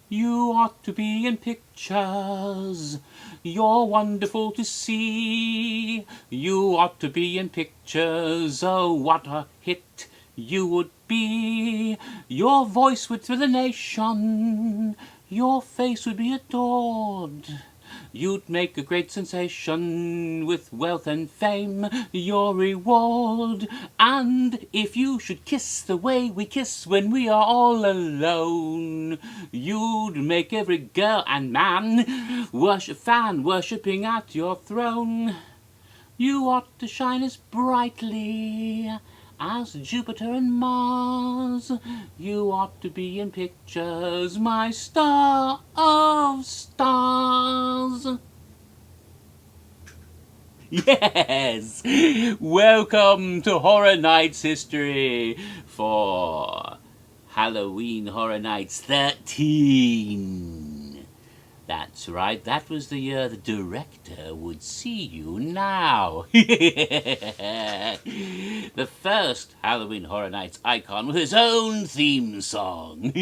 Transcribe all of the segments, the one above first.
You ought to be in pictures. You're wonderful to see. You ought to be in pictures. Oh, what a hit you would be. Your voice would thrill the nation. Your face would be adored. You'd make a great sensation with wealth and fame, your reward. And if you should kiss the way we kiss when we are all alone, you'd make every girl and man worshipping at your throne. You ought to shine as brightly as Jupiter and Mars. You ought to be in pictures, my star of stars. Yes! Welcome to Horror Nights History for Halloween Horror Nights 13. That's right, that was the year the director would see you now. The first Halloween Horror Nights icon with his own theme song.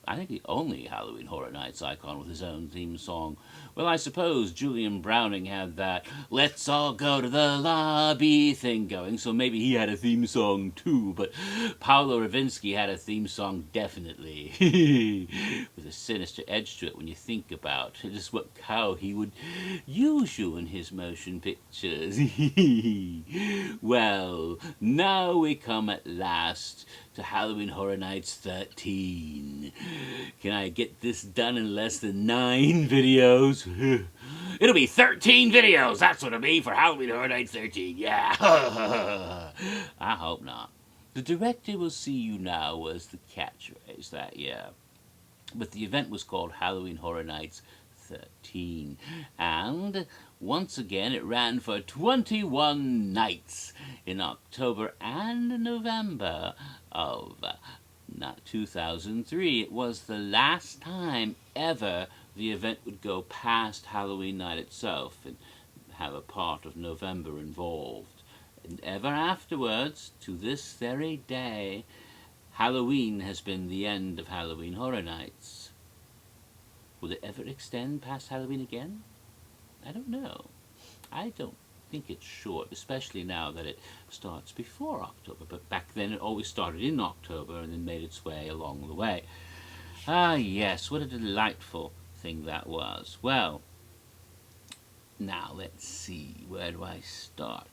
I think the only Halloween Horror Nights icon with his own theme song. Well, I suppose Julian Browning had that "let's all go to the lobby" thing going, so maybe he had a theme song too, but Paulo Rinsky had a theme song definitely, with a sinister edge to it when you think about just how he would use you in his motion pictures. Well, now we come at last to Halloween Horror Nights 13. Can I get this done in less than 9 videos? It'll be 13 videos, that's what it'll be for Halloween Horror Nights 13, yeah. I hope not. The director will see you now was the catchphrase that year. But the event was called Halloween Horror Nights 13. And once again, it ran for 21 nights in October and November of 2003. It was the last time ever the event would go past Halloween night itself and have a part of November involved. And ever afterwards, to this very day, Halloween has been the end of Halloween Horror Nights. Will it ever extend past Halloween again? I don't know. I don't think it's short, especially now that it starts before October. But back then it always started in October and then made its way along the way. Ah, yes, what a delightful thing that was. Well, now let's see, where do I start?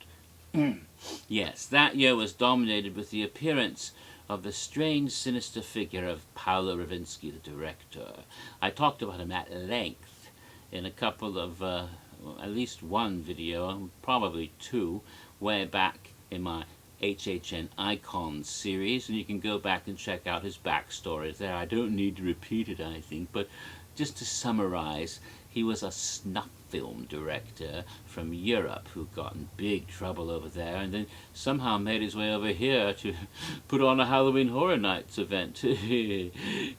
Yes, that year was dominated with the appearance of the strange, sinister figure of Paulo Rinsky, the director. I talked about him at length in a couple of, at least one video, probably 2, way back in my HHN Icons series, and you can go back and check out his backstory there. I don't need to repeat it, I think, but just to summarize, he was a snuff film director from Europe who got in big trouble over there and then somehow made his way over here to put on a Halloween Horror Nights event.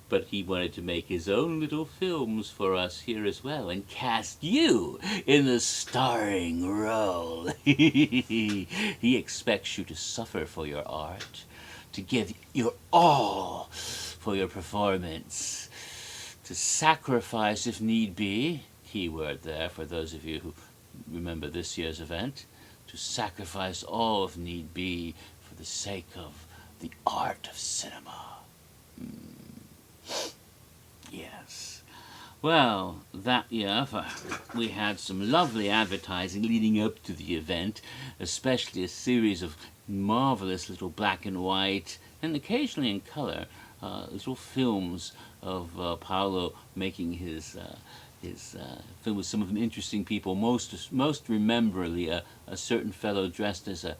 But he wanted to make his own little films for us here as well and cast you in the starring role. He expects you to suffer for your art, to give your all for your performance, to sacrifice if need be, keyword there for those of you who remember this year's event, to sacrifice all if need be for the sake of the art of cinema. Yes. Well, that year we had some lovely advertising leading up to the event, especially a series of marvelous little black and white and occasionally in color little films of Paulo making his film with some of them interesting people. Most rememberably a certain fellow dressed as a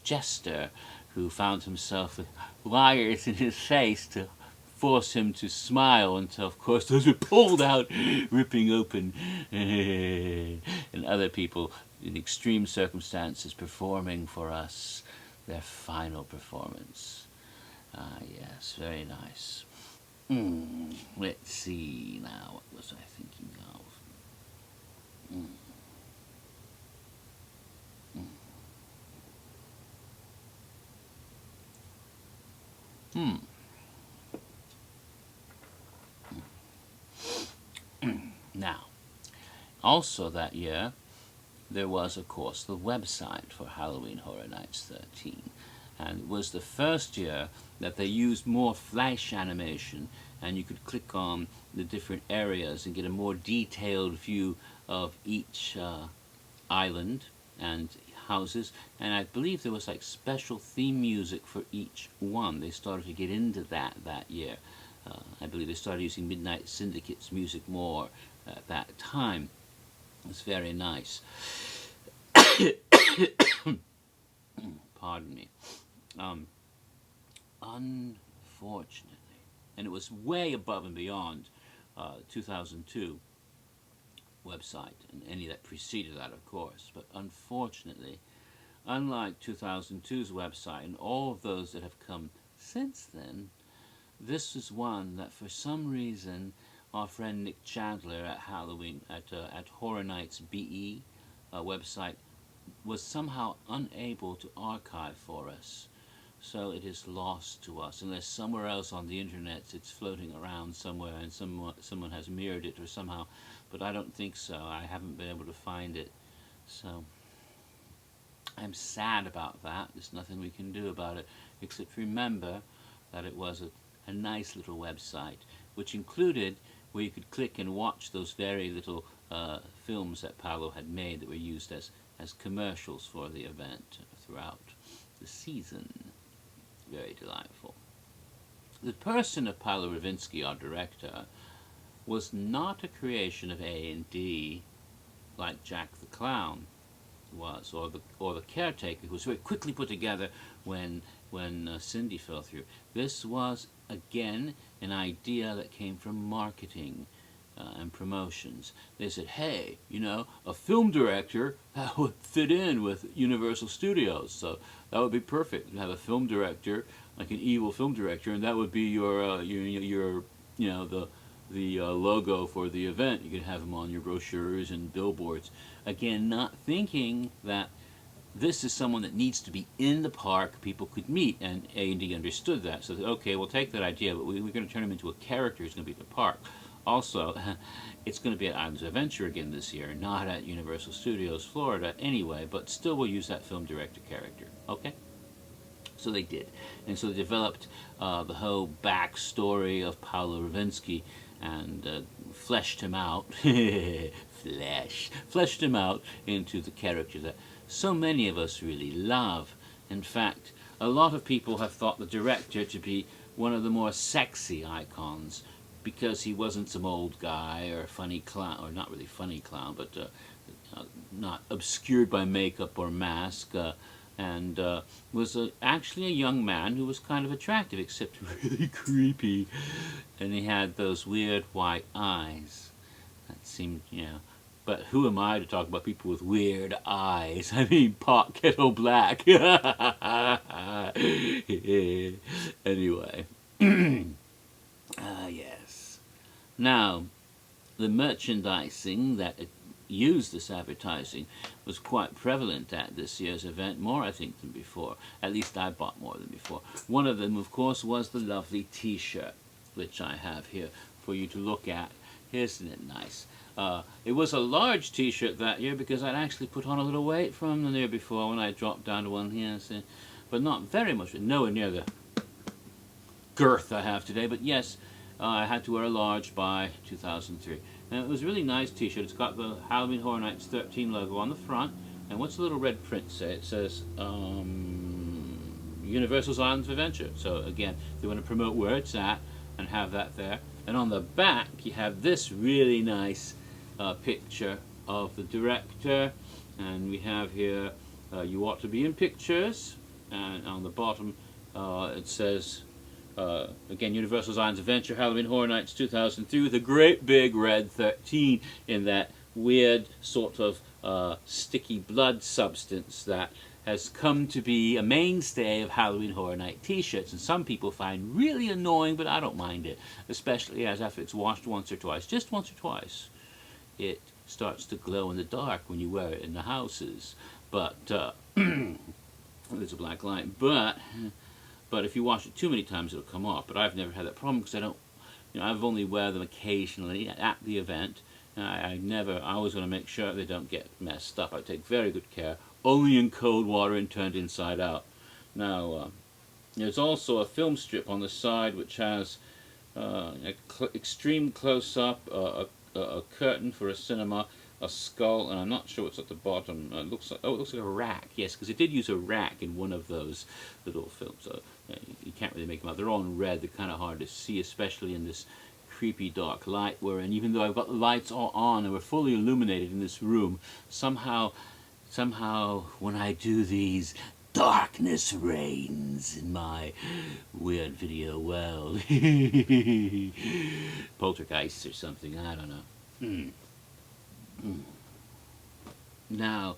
jester who found himself with wires in his face to force him to smile until, of course, those were pulled out, ripping open, and other people in extreme circumstances performing for us their final performance. Ah, yes, very nice. Let's see now, what was I thinking of? Also that year, there was, of course, the website for Halloween Horror Nights 13. And it was the first year that they used more flash animation, and you could click on the different areas and get a more detailed view of each island and houses. And I believe there was like special theme music for each one. They started to get into that year. I believe they started using Midnight Syndicate's music more at that time. It's very nice. Pardon me. Unfortunately, and it was way above and beyond 2002 website and any that preceded that, of course, but unfortunately, unlike 2002's website and all of those that have come since then, this is one that for some reason our friend Nick Chandler at Halloween at Horror Nights BE website was somehow unable to archive for us. So it is lost to us, unless somewhere else on the internet it's floating around somewhere and someone has mirrored it or somehow, but I don't think so. I haven't been able to find it. So I'm sad about that. There's nothing we can do about it except remember that it was a nice little website, which included where you could click and watch those very little films that Paulo had made that were used as commercials for the event throughout the season. Very delightful. The person of Paulo Rinsky, our director, was not a creation of A&D like Jack the Clown was, or the caretaker, who was very quickly put together when Cindy fell through. This was again an idea that came from marketing and promotions. They said, hey, you know, a film director that would fit in with Universal Studios, so that would be perfect. You have a film director, like an evil film director, and that would be your you know, the logo for the event. You could have them on your brochures and billboards. Again, not thinking that this is someone that needs to be in the park, people could meet, and A&D understood that. So, okay, we'll take that idea, but we're going to turn him into a character who's going to be at the park. Also, it's going to be at Islands of Adventure again this year, not at Universal Studios Florida anyway, but still we'll use that film director character, okay? So they did. And so they developed the whole backstory of Paulo Rinsky and fleshed him out, fleshed him out into the character that so many of us really love. In fact, a lot of people have thought the director to be one of the more sexy icons because he wasn't some old guy or a funny clown, or not really funny clown, but not obscured by makeup or mask, and was actually a young man who was kind of attractive, except really creepy, and he had those weird white eyes that seemed, you know, but who am I to talk about people with weird eyes? I mean, pot kettle black. Anyway. Yes. Now, the merchandising that used this advertising was quite prevalent at this year's event, more I think than before. At least I bought more than before. One of them, of course, was the lovely t-shirt, which I have here for you to look at. Isn't it nice? It was a large t-shirt that year because I'd actually put on a little weight from the year before when I dropped down to one here, so, but not very much, nowhere near the girth I have today. But yes, I had to wear a large by 2003. And it was a really nice t-shirt. It's got the Halloween Horror Nights 13 logo on the front. And what's the little red print say? It says Universal's Islands of Adventure. So again, they want to promote where it's at and have that there. And on the back, you have this really nice picture of the director. And we have here, you ought to be in pictures. And on the bottom, it says, again, Universal's Islands of Adventure, Halloween Horror Nights 2003, with a great big red 13 in that weird sort of sticky blood substance that has come to be a mainstay of Halloween Horror Night t-shirts, and some people find really annoying, but I don't mind it, especially as after it's washed once or twice, just once or twice, it starts to glow in the dark when you wear it in the houses. But there's a black light, but if you wash it too many times, it'll come off. But I've never had that problem because I don't, you know, I've only wear them occasionally at the event, I always want to make sure they don't get messed up. I take very good care, only in cold water and turned inside out. Now, there's also a film strip on the side which has extreme close-up, a curtain for a cinema, a skull, and I'm not sure what's at the bottom. It looks like a rack. Yes, because it did use a rack in one of those little films. So you can't really make them out. They're all in red. They're kind of hard to see, especially in this creepy dark light we're in. Even though I've got the lights all on and we're fully illuminated in this room, somehow when I do these, darkness reigns in my weird video world. Poltergeist or something, I don't know. Now,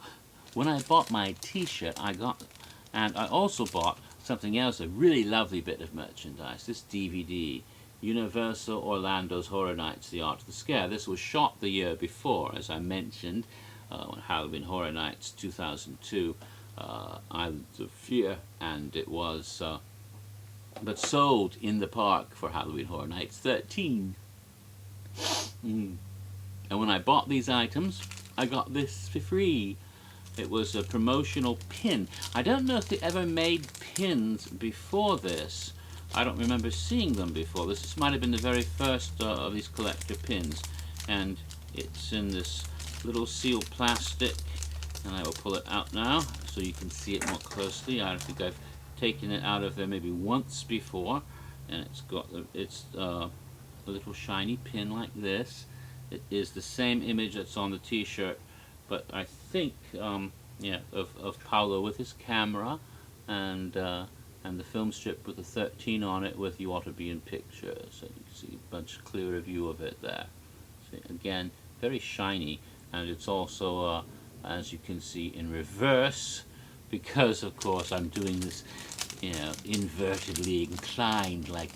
when I bought my t-shirt, and I also bought something else, a really lovely bit of merchandise, this DVD, Universal Orlando's Horror Nights, The Art of the Scare. This was shot the year before, as I mentioned, on Halloween Horror Nights 2002, Islands of Fear, and it was but sold in the park for Halloween Horror Nights 13. And when I bought these items, I got this for free. It was a promotional pin. I don't know if they ever made pins before this. I don't remember seeing them before this. This might have been the very first of these collector pins. And it's in this little sealed plastic. And I will pull it out now so you can see it more closely. I think I've taken it out of there maybe once before. And it's got a little shiny pin like this. It is the same image that's on the t-shirt, but I think yeah, of Paulo with his camera, and the film strip with the 13 on it with "You Ought to Be in Pictures." So you can see a much clearer view of it there. See, again, very shiny, and it's also, as you can see, in reverse, because of course I'm doing this, you know, invertedly inclined, like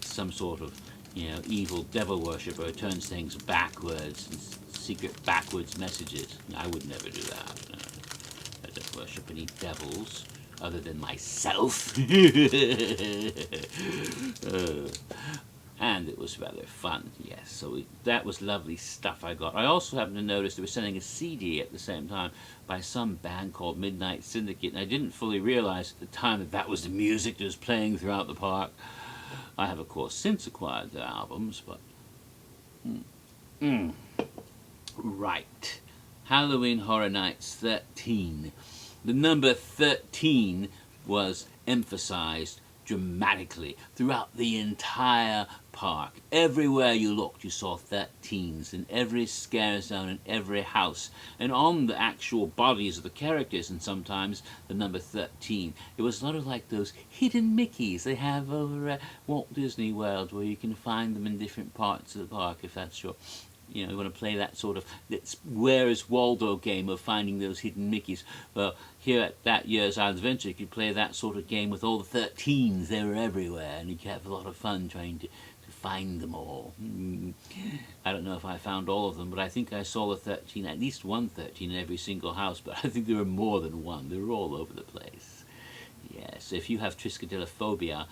some sort of, you know, evil devil worshipper who turns things backwards and secret backwards messages. I would never do that. I don't worship any devils other than myself. And it was rather fun, yes. So that was lovely stuff I got. I also happened to notice they were sending a CD at the same time by some band called Midnight Syndicate, and I didn't fully realize at the time that that was the music that was playing throughout the park. I have, of course, since acquired their albums, but... Right. Halloween Horror Nights 13. The number 13 was emphasized dramatically throughout the entire park. Everywhere you looked, you saw 13s in every scare zone, in every house, and on the actual bodies of the characters, and sometimes the number 13. It was sort of like those hidden Mickeys they have over at Walt Disney World, where you can find them in different parts of the park, if that's your... You know, you want to play that sort of Where is Waldo game of finding those hidden Mickeys. Well, here at that year's Adventure, you could play that sort of game with all the 13s. They were everywhere, and you could have a lot of fun trying to find them all. I don't know if I found all of them, but I think I saw the 13, at least one 13 in every single house, but I think there were more than one. They were all over the place. Yes, if you have triskaidekaphobia,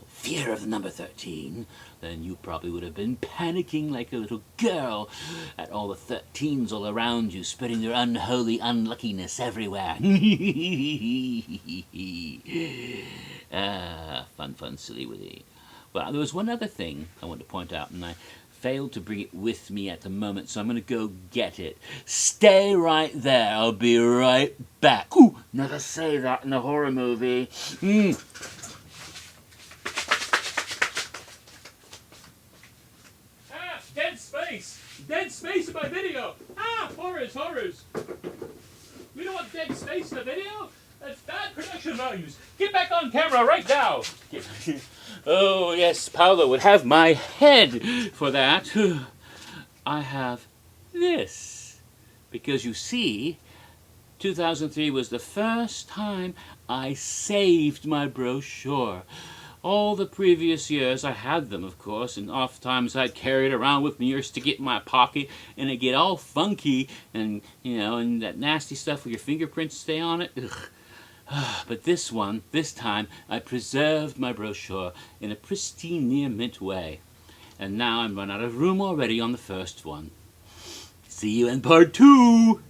fear of the number 13, then you probably would have been panicking like a little girl at all the 13s all around you, spreading their unholy unluckiness everywhere. Fun, silly Willy. Well, there was one other thing I want to point out, and I failed to bring it with me at the moment, so I'm going to go get it. Stay right there. I'll be right back. Ooh, never say that in a horror movie. Dead space in my video! Ah, horrors! We don't want dead space in the video? That's bad production values. Get back on camera right now! Oh, yes, Paulo would have my head for that. I have this. Because you see, 2003 was the first time I saved my brochure. All the previous years I had them, of course, and oft times I'd carry it around with me or stick it in my pocket, and it'd get all funky, and, you know, and that nasty stuff where your fingerprints stay on it. But this time, I preserved my brochure in a pristine near mint way. And now I'm run out of room already on the first one. See you in part 2!